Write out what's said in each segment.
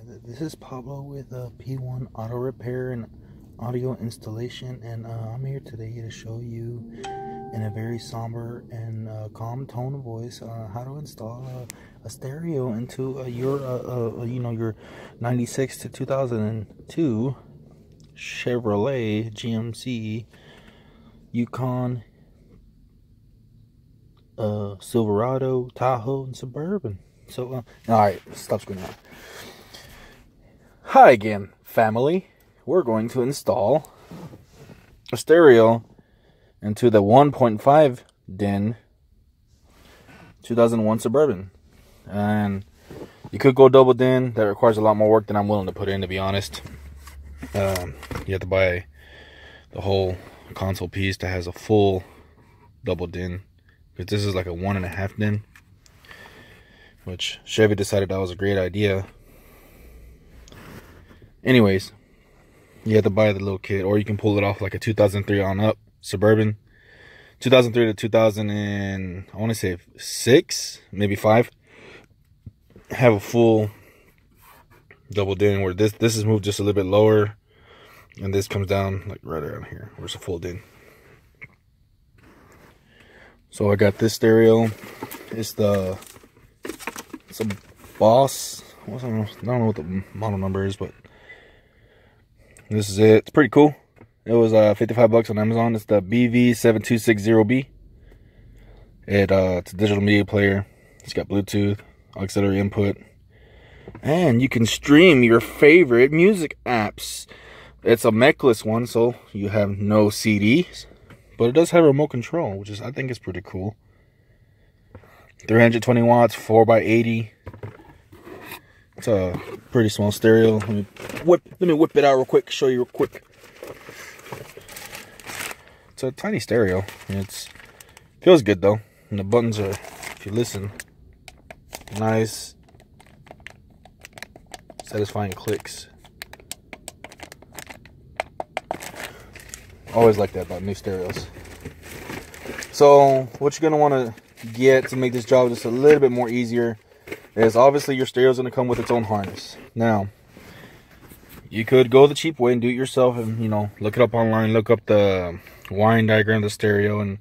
This is Pablo with P1 Auto Repair and Audio Installation, and I'm here today to show you in a very somber and calm tone of voice how to install a stereo into your 96 to 2002 Chevrolet GMC Yukon, Silverado, Tahoe, and Suburban. So, alright, stop screwing around. Hi again, family. We're going to install a stereo into the 1.5 DIN 2001 Suburban. And you could go double DIN. That requires a lot more work than I'm willing to put in, to be honest. You have to buy the whole console piece that has a full double DIN, because this is like a 1.5 DIN, which Chevy decided that was a great idea. Anyways, you have to buy the little kit, or you can pull it off like a 2003 on up Suburban. 2003 to 2000 and I want to say 6, maybe 5. Have a full double DIN where this is moved just a little bit lower, and this comes down like right around here where it's a full DIN. So I got this stereo. It's a Boss. I don't know what the model number is, but this is it. It's pretty cool. It was $55 on Amazon. It's the BV7260B. It's a digital media player. It's got Bluetooth, auxiliary input, and you can stream your favorite music apps. It's a mechless one, so you have no CDs, but it does have a remote control, which I think is pretty cool. 320 watts, 4x80. It's a pretty small stereo. Let me whip it out real quick, show you real quick. It's a tiny stereo. It feels good though. And the buttons are, if you listen, nice, satisfying clicks. Always like that about new stereos. So what you're gonna want to get to make this job just a little bit more easier is obviously your stereo is going to come with its own harness. Now, you could go the cheap way and do it yourself, and look it up online, look up the wiring diagram of the stereo and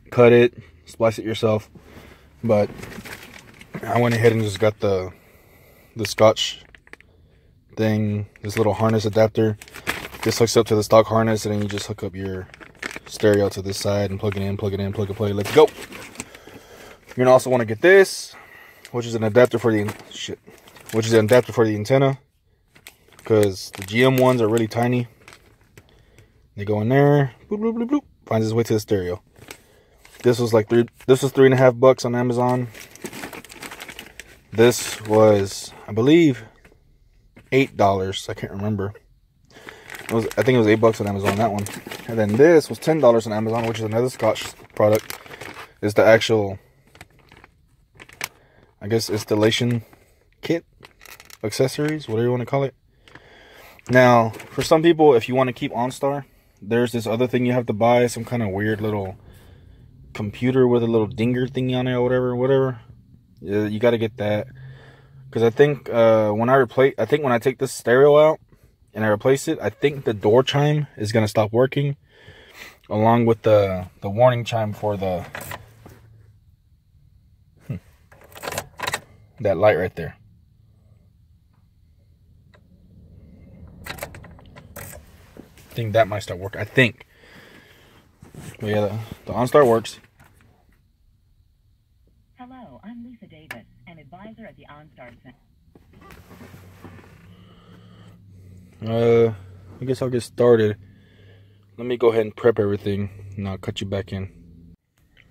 cut it, splice it yourself. But I went ahead and just got the Scotch thing, this little harness adapter. This hooks up to the stock harness, and then you just hook up your stereo to this side and plug it in, plug and play. Let's go. You're gonna also want to get this, which is an adapter for the antenna, because the GM ones are really tiny. They go in there, bloop, bloop, bloop, bloop, finds its way to the stereo. This was $3.50 on Amazon. This was, I believe, $8. I can't remember. I think it was $8 on Amazon, that one. And then this was $10 on Amazon, which is another Scotch product. It's the actual, I guess, installation kit, accessories, whatever you want to call it. Now, for some people, if you want to keep OnStar, there's this other thing you have to buy, some kind of weird little computer with a little dinger thingy on it, or whatever. Yeah, you got to get that, because I think when I take this stereo out and I replace it, I think the door chime is gonna stop working, along with the warning chime for the that light right there. I think that might start working. I think. But yeah, the OnStar works. Hello, I'm Lisa Davis, an advisor at the OnStar Center. I guess I'll get started. Let me go ahead and prep everything, and I'll cut you back in.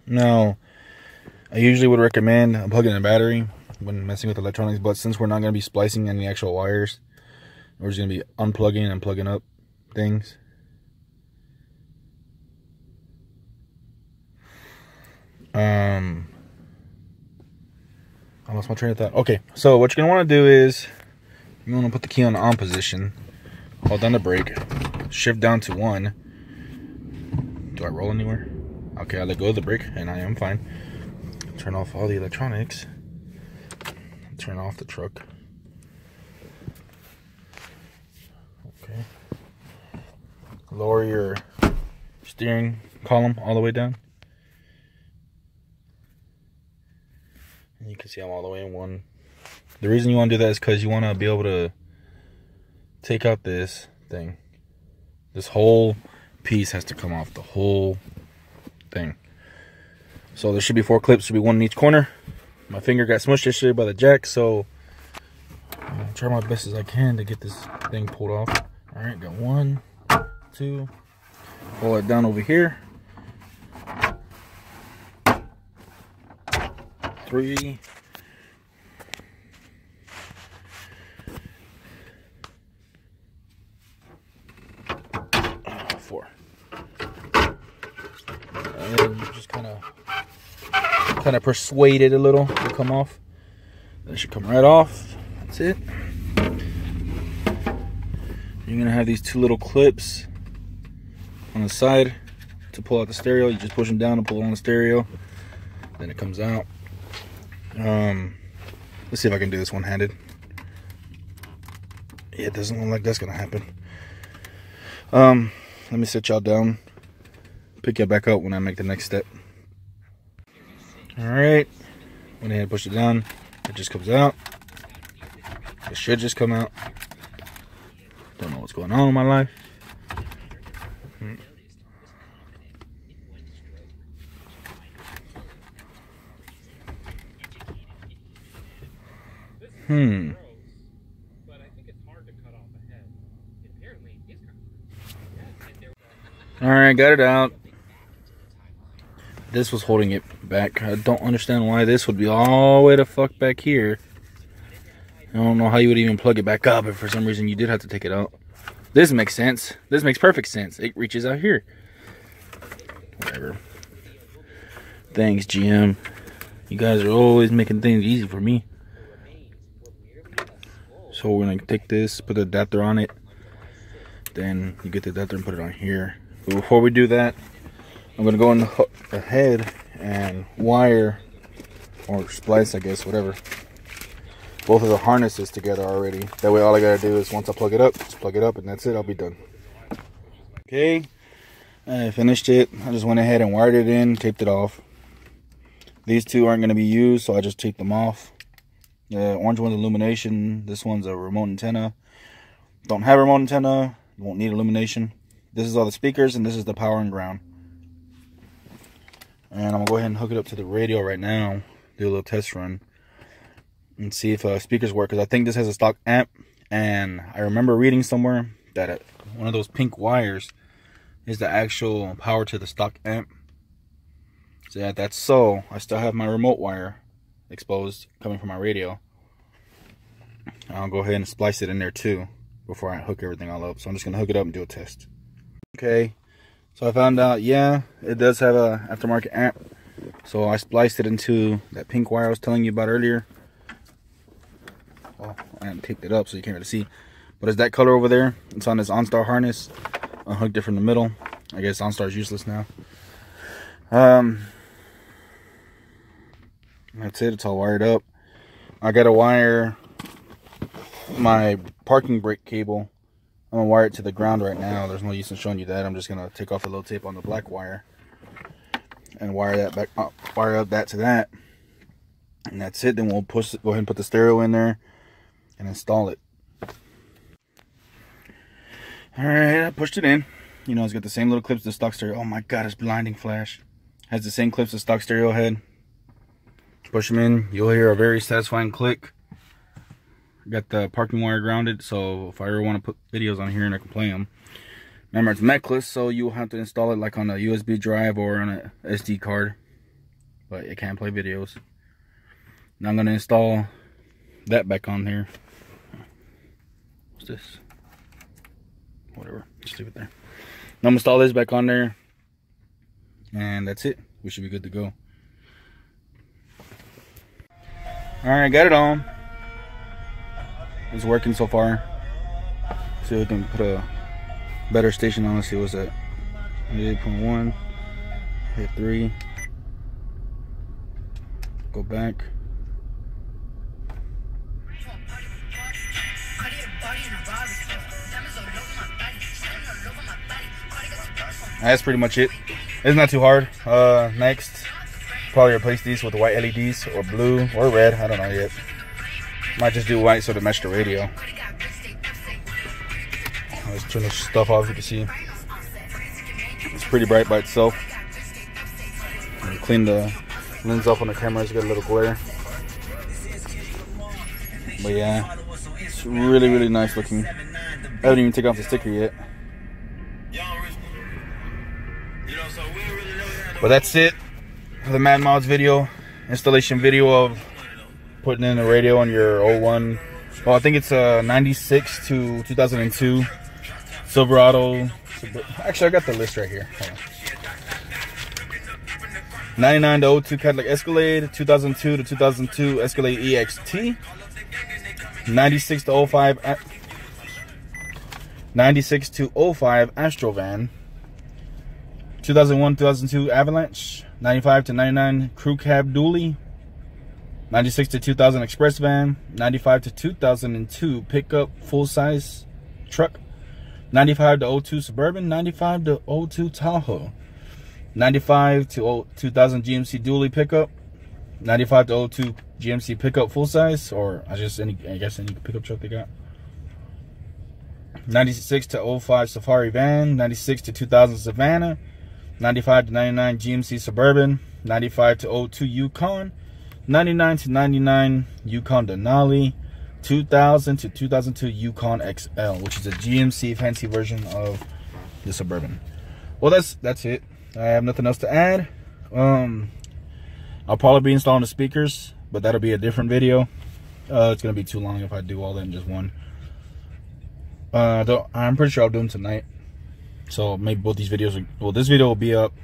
Now, I usually would recommend unplugging the battery when messing with electronics, but since we're not going to be splicing any actual wires, we're just going to be unplugging and plugging up things. I lost my train of thought. Okay, so what you're going to want to do is you want to put the key on the on position, hold down the brake, shift down to 1. Do I roll anywhere? Okay, I let go of the brake and I am fine. Turn off all the electronics. Turn off the truck. lower your steering column all the way down. And you can see I'm all the way in one. The reason you want to do that is because you want to be able to take out this thing. This whole piece has to come off, the whole thing. So there should be 4 clips, should be 1 in each corner. My finger got smushed yesterday by the jack, so I'll try my best as I can to get this thing pulled off. All right, got 1, 2. Pull it down over here. 3. 4. And just kind of persuade it a little to come off. That should come right off. That's it. You're gonna have these 2 little clips on the side to pull out the stereo. You just push them down and pull on the stereo. Then it comes out. Let's see if I can do this one-handed. Yeah, it doesn't look like that's gonna happen. Let me sit y'all down. Pick you back up when I make the next step. Alright. Went ahead and pushed it down. It just comes out. It should just come out. Don't know what's going on in my life. Alright, got it out. This was holding it back. I don't understand why this would be all the way the fuck back here. I don't know how you would even plug it back up if for some reason you did have to take it out. This makes sense. This makes perfect sense. It reaches out here. Whatever. Thanks, GM. You guys are always making things easy for me. So we're gonna take this, put the adapter on it. Then you get the adapter and put it on here. But before we do that, I'm gonna go ahead and wire or splice, I guess, whatever, both of the harnesses together already. That way all I gotta do is once I plug it up, just plug it up and that's it. I'll be done. Okay, I finished it. I just went ahead and wired it in, taped it off. These 2 aren't gonna be used, so I just taped them off. The orange one's illumination. This one's a remote antenna. Don't have a remote antenna, you won't need illumination. This is all the speakers and this is the power and ground. And I'm gonna go ahead and hook it up to the radio right now, do a little test run, and see if speakers work. Because I think this has a stock amp, and I remember reading somewhere that one of those pink wires is the actual power to the stock amp. So yeah, that's so. I still have my remote wire exposed coming from my radio. I'll go ahead and splice it in there too before I hook everything all up. So I'm just gonna hook it up and do a test. Okay. So I found out, yeah, it does have a aftermarket amp. So I spliced it into that pink wire I was telling you about earlier. Well, I haven't taped it up so you can't really see. But it's that color over there. It's on this OnStar harness. I hooked it from the middle. I guess OnStar is useless now. That's it. It's all wired up. I got to wire my parking brake cable. I'm gonna wire it to the ground right now. There's no use in showing you that. I'm just gonna take off the little tape on the black wire and wire that back up, wire up that to that, and that's it. Then we'll go ahead and put the stereo in there and install it. All right, I pushed it in. You know, it's got the same little clips as the stock stereo. Oh my god, it's blinding flash. Has the same clips as stock stereo head. Push them in. You'll hear a very satisfying click. Got the parking wire grounded, so if I ever want to put videos on here and I can play them. Remember, it's necklace, so you'll have to install it like on a USB drive or on a SD card, but it can play videos. Now I'm going to install that back on here. What's this? Whatever, just leave it there. Now I'm going to install this back on there, and that's it. We should be good to go. Alright, got it on. It's working so far. See if we can put a better station on. Let's see what's that. 88.1. Hit 3. Go back. That's pretty much it. It's not too hard. Next, probably replace these with white LEDs or blue or red. I don't know yet. Might just do white so to match the radio. Let's turn this stuff off. You can see it's pretty bright by itself. Clean the lens off on the camera, it's got a little glare. But yeah, it's really, really nice looking. I haven't even taken off the sticker yet. But that's it for the Mad Mods video, installation video of putting in a radio on your 01. Well, I think it's a 96 to 2002 Silverado. Actually, I got the list right here. Hold on. 99 to 02 Cadillac Escalade, 2002 to 2002 Escalade EXT, 96 to 05 96 to 05 Astrovan, 2001 2002 Avalanche, 95 to 99 Crew Cab Dually, 96 to 2000 Express Van, 95 to 2002 Pickup Full Size Truck, 95 to 02 Suburban, 95 to 02 Tahoe, 95 to 2000 GMC Dually Pickup, 95 to 02 GMC Pickup Full Size, or I guess any pickup truck they got. 96 to 05 Safari Van, 96 to 2000 Savannah, 95 to 99 GMC Suburban, 95 to 02 Yukon, 99 to 99 Yukon Denali, 2000 to 2002 Yukon XL, which is a GMC fancy version of the Suburban. Well, that's it. I have nothing else to add. I'll probably be installing the speakers, but that'll be a different video. It's gonna be too long if I do all that in just one. I'm pretty sure I'll do them tonight. So maybe both these videos. Well, this video will be up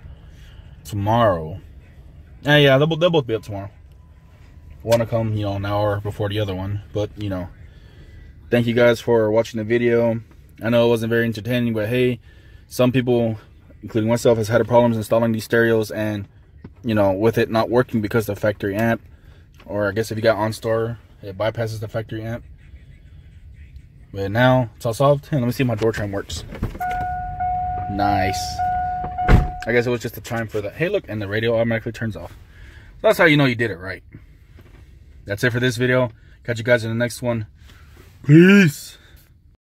tomorrow. Yeah, they'll both be up tomorrow. One will come, an hour before the other one. But thank you guys for watching the video. I know it wasn't very entertaining, but hey, some people, including myself, has had problems installing these stereos and with it not working because of the factory amp, or I guess if you got OnStar, it bypasses the factory amp. But now it's all solved. Hey, let me see if my door chime works. Nice. I guess it was just a chime for the hey look, and the radio automatically turns off. So that's how you know you did it right. That's it for this video. Catch you guys in the next one. Peace.